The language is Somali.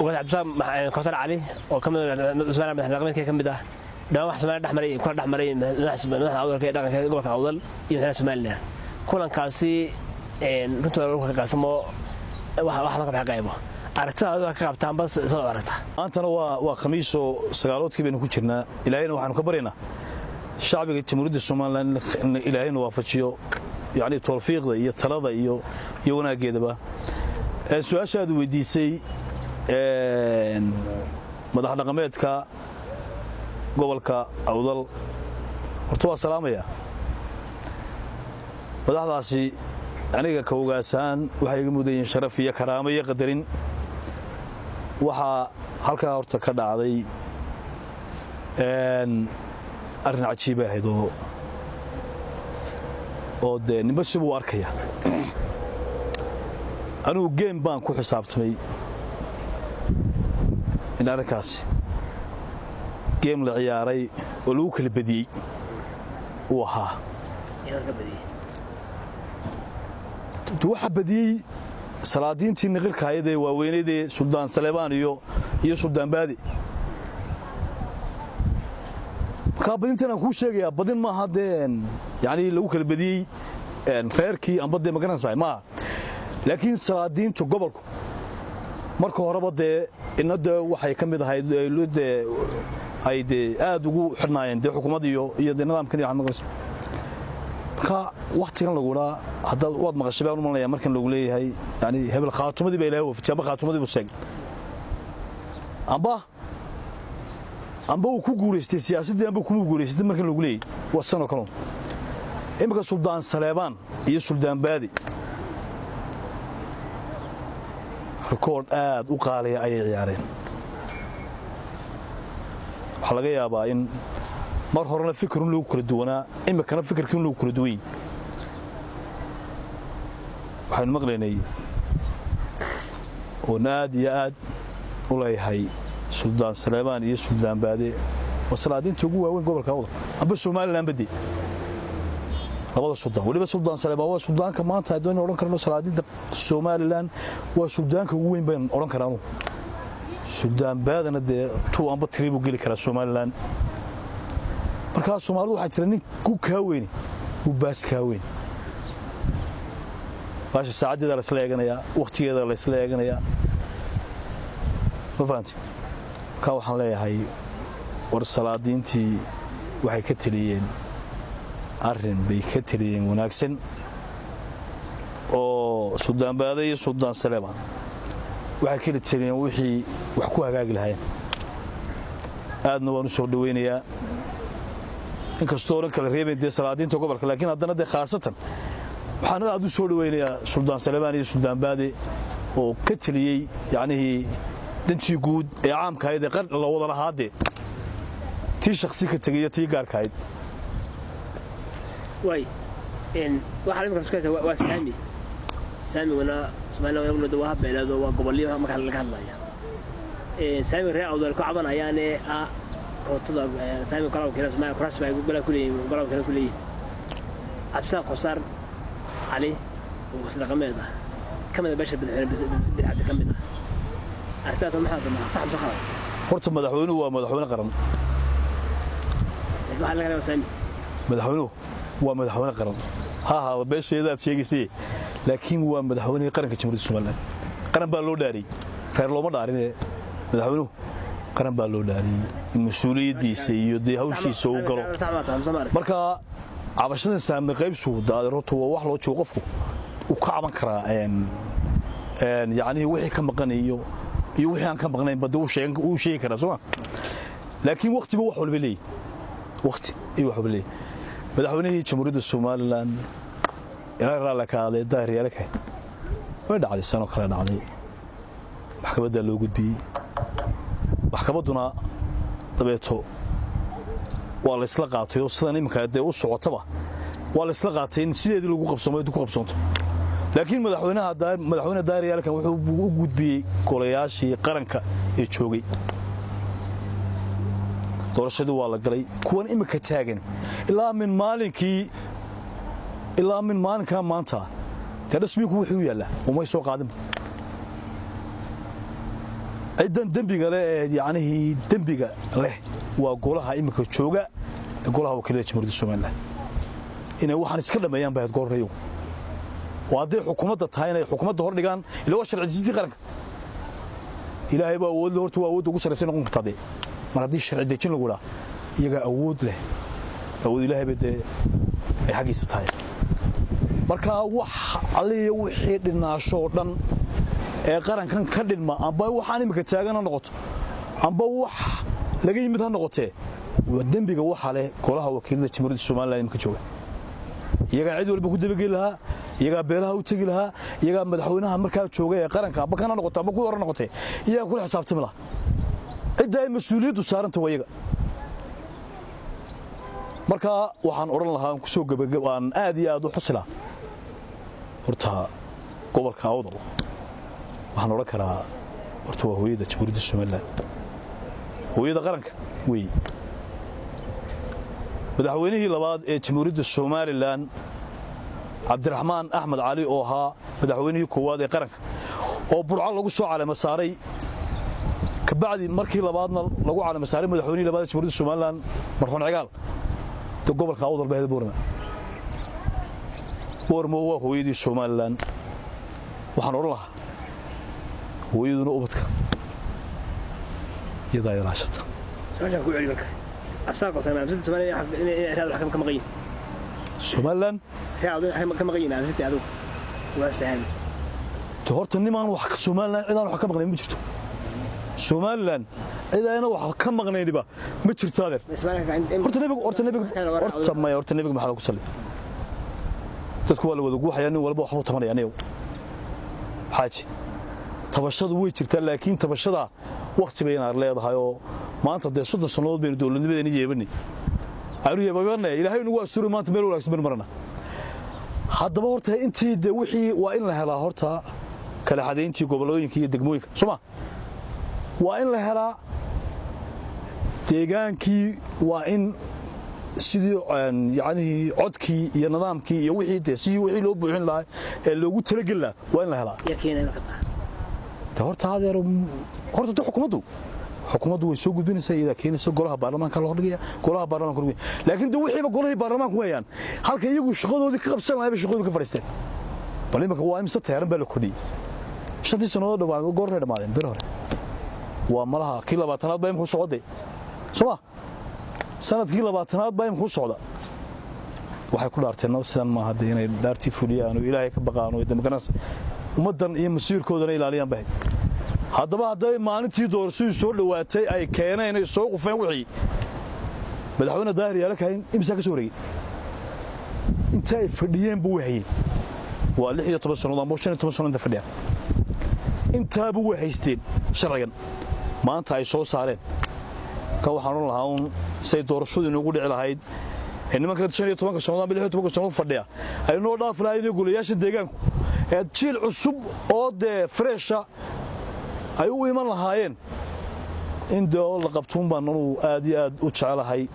وقت عبد السلام كوثر علي وكم زمان مدحنا كمده دام wax Soomaaliya dhaxmaray ku dhaxmaray madaxda awdalka dhaqanka gobolka awdal iyo madaxda Soomaaliya kulankaasi runta lagu qaasamo wax la qaybo aragtida ka qabtaan bas soo aragta antana waa khamiiso sagaaloodkii baynu ku jirnaa ilaahayna waxaanu ka bareenaa shacbiga jamhuuriyadda Soomaaliland ilaahayna waafajiyo yaani tawfiiqda iyo talada iyo wanaageedaba su'aashaad weydiisay madax dhaqameedka gobolka awdal horta waa salaamaya madaxdaasi aniga ka ogaasaan waxay iga mudayeen sharaf iyo karaamo iyo qadarin waxa halka horta ka dhacday arrin cajiib ah oo ninba si uu arkaya anigu game baan ku xisaabtamay in arrinkaasi game la ciyaaray oo lagu kala badiyay oo ahaa waxa badiyay salaadiintii niqirka hay'adda waaweynayde Suldaan Saleebaan iyo Suldaan Baadi ka badintan ku sheegaya badin ma hadeen yaani lagu kala badiyay reerkii aan badde magaranayay ma laakiin salaadiintu gobolku marka horeba inada waxay kamid ahayd ay aad ugu xirnaayeen xukuumadda iyo nidaamkan iyo waxaan ka waqtigan lagu raa hadda wad maqashay baan u malaya markan lagu leeyahay yaani hebel khaatumadii bay ilaahay waftiba khaatumadii buu sheegay amba uu ku guuleystay siyaasadii amba ku guuleystay markan lagu leeyahay wasano kale imika Suldaan Saleebaan iyo Suldaan Baadi record aad u qaaliya ay ciyaareen waxa laga yaabaa in mar horena fikirun lagu kala duwanaa imikana fikirkiin lagu kala duway waxaan maqlaynay oo naad iyo aad u leeyahay Suldaan Saleebaan iyo Suldaan Baadi wasalaadinta ugu waaweyn gobolka awdal amba Soomaaliland badii labada Suldaan waliba Suldaan Saleebaan waa Suldaanka maanta doon oran karno salaadinta Soomaaliland waa Suldaanka ugu weyn baan oran karano Suldaan Baadina tuu amba tribu gali kara Soomaaliland marka Soomaalidu waxa jira nin ku ka weyn u baas ka weyn baasha saacadda la isla eeganaya waqtigeeda la isla eeganaya ma fahanti ka waxaan leeyahay war salaadiintii waxay ka taliyeen arrin bay ka taliyeen wanaagsan oo Suldaan Baadi iyo Suldaan Saleebaan waxay ka taliyeen wixii wax ku hagaagi lahayn aadna waan soo dhaweynayaa inkastoo oran kala reebay salaadiinta gobolka laakiin haddana khaasatan waxaan aad u soo dhaweynayaa Suldaan Saleebaan iyo Suldaan Baadi oo ka taliyay yaani dantii guud ee caamka ah ee qar la wada lahaade tii shakhsi ka tagay tii gaarka ah way waxa la iska waa saami wana Soomaaliya wana waa beelado waa gobolyo marka laga hadlayo saami reer awdal ku cabanayaan kootada saami kala oo Soomaaliya kuraas bay ugu galaa kulay absa qosar ali oo sida qameeda kamida basha bidixda kamida artaas ma xad ma sax sax horta madaxweynuhu waa madaxweyne qaran waxa laga yaabaa saami madaxweynuhu waa madaxweyne qaran ha beesheedaad sheegaysay laakiin waa madaxweyne qaranka jamhuuriyadda Soomaaliland qaran baa loo dhaariyay reer looma dhaarin madaxweynuhu qaran baa loo dhaariyay mas'uuliyadiisa iyo hawshiisa uu galo marka cabashada saami qayb soo daadirato waa wax loo joogo qofku uu ka caban karaa yaani wixii ka maqanayo iyo wixii aan ka maqnayn bad uu sheegi karaa soo laakiin waqtiba wax walba leeyahay waqti iyo wax walba leeyahay madaxweynaha jamhuuriyadda Soomaaliland ilaa raala ka aaday daariyalka way dhacday sano kale dhacday maxkamadda loo gudbiyay maxkamadduna dabeeto waa la isla qaatay oo sidan imika u socotaba waa la isla qaatay in sideedii lagu qabsoomo ku qabsoonto laakiin madaxweynaha daariyalka wuxuu u gudbiyay golayaashii qaranka ee joogay doorashadu waa la galay kuwan imika taagan ilaa min maalinka maanta rasmigu wuxuu yaala uma soo qaadin ciidan dambiga leh yani dambiga leh waa golaha imika jooga golaha wakiilada jamhuuriyadda Soomaaliland inay waxaan iska dhameeyaan baad goorreeyo waadii xukuumadda tahay inay xukuumadda hor dhigaan ilaa sharci qaranka ilaahay baa awood horta waa awood ugu sareysan noqon kartaa mar haddii sharci dejin lagu dhaha iyaga awood leh awood ilaahay bade ay xaqiisa tahay marka wax aliyo wixii dhinaasho dhan ee qarankan ka dhilma amba waxaan imika taagan noqoto amba wax laga yimid ha noqotee dambiga waxa leh golaha wakiilada jamhuuriyadda Soomaaliland imika jooga iyaga cid walba ku dabageli lahaa iyaga beelaha u tagi lahaa iyaga madaxweynaha markaa jooga ee qaranka amba kana noqoto amba ku hor noqotay iyaga ku xisaabtami lahaa cid ay mas'uuliyadu saaranta wayaga marka waxaan oran lahaa ku soo gabagabaan aad iyo aad u xusila horta gobolka Awdal waxaan oran karaa horta waa hooyada jamhuuriyadda Soomaaliland hooyada qaranka way madaxweynihii labaad ee jamhuuriyadda Soomaaliland Cabdiraxmaan Axmed Cali oo ahaa madaxweynihii koowaad ee qaranka oo burco lagu soo caleema saaray ka bacdi markii labaadna lagu caleema saaray madaxweynihii labaad ee jamhuuriyadda Soomaaliland marxuun cigaal gobolka Awdal baa Boorma waa hooyadii Soomaaliland waxaan oran lahaa hooyaduna ubadka iyada ilaashata saasha ku celi markaa أساق وسلام ست ثمانية هذا الحكم كم غين Soomaaliland هذا الحكم كم غين ست هذا واسهل تهرت النمان وحق Soomaaliland إذا أنا حكم غني ما جرت Soomaaliland إذا أنا وحكم غني دبا ما جرت هذا هرت النبي محل كسل تذكر ولا وذوق حياني ولا بوحنا ثمانية يعني حاجة تبشر ويجرت لكن تبشر وقت بين أرلاد هايو maanta de 30 sanadood baynu dawladnimadeena jeebani ayuu baabana ilaahay nagu asuro maanta meel walaagsan marna haddaba horta intii de wixii waa in la helaa horta kala xadeyntii gobolooyinka iyo degmooyinka Soomaa waa in la helaa deegaankii waa in sidii yani codkii iyo nidaamkii iyo wixii de si wixii loo buuxin lahaa ee loogu talagalay waa in la helaa horta hadeer horta xukuumaddu way soo gudbinaysaa iyada keenaysa golaha baarlamaanka la hordhigaya golaha baarlamaanka hordhigaya laakiin de wixii golahii baarlamaanka weeyaan halka iyagu shaqadoodii ka qabsan lahayd shaqadooda ka fariisteen bal imika waa imsa tayran baa la kordhiyay shantii sanadood dhawaad goornay dhamaadeen bir hore waa malaha kii 20aad baa imku socday Soomaa sanadkii 20aad baa imku socda waxay ku dhaarteen sidan ma hadda inay dhaartii fuliyaan oo Ilaahay ka baqaan oo damqanas ummadan iyo masiirkoodana ilaaliyaan baa haddaba haday maalintii doorashadu soo dhawaatay ay keeneen inay soo qufeen wixii madaxweyne Daahir ka imsa ka soo wareegay inta ay fadhiyeen buu wahayeen waa 16 sanadood ama 15 sanadood fadhiyaan inta buu wahaysteen sharcigan maanta ay soo saareen ka waxaan oran lahaa say doorashadu inuu dhici lahayd nimanka 15 sanadood ama 16 sanadood fadhiya ay noo dhaaf lahayd golayaasha deegaanku ee jiil cusub oo de fresh ay u iman lahaayeen in doo la qabtuun baan aad iyo aad u jecelahay